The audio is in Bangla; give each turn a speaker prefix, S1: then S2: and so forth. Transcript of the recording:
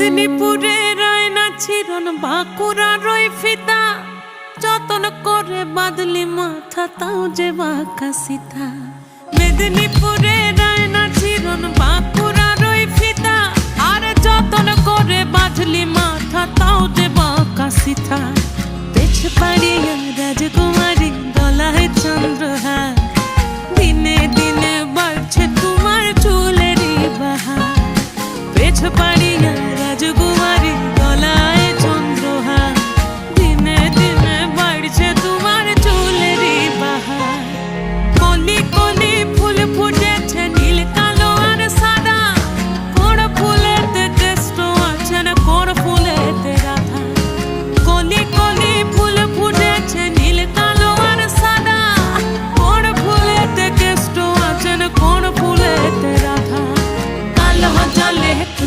S1: মেদিনীপুরে রায়না চিরন বাঁকুড়া রই ফিতা যতন করে বাদলি মাথা তাও যে বাঁকা সিতা। মেদিনীপুরে রায়না চিরন বাঁকুড়া রই ফিতা আর যতন করে বাঁধলি মাথা তাও যে বাঁকা সিতা। পেছ পাড়িয়া রাজকুমারী গলায় চন্দ্রহার দিনে দিনে বাড়ছে তোমার চুলেরই বাহার। পেছ পাড়িয়া রাজকুমারী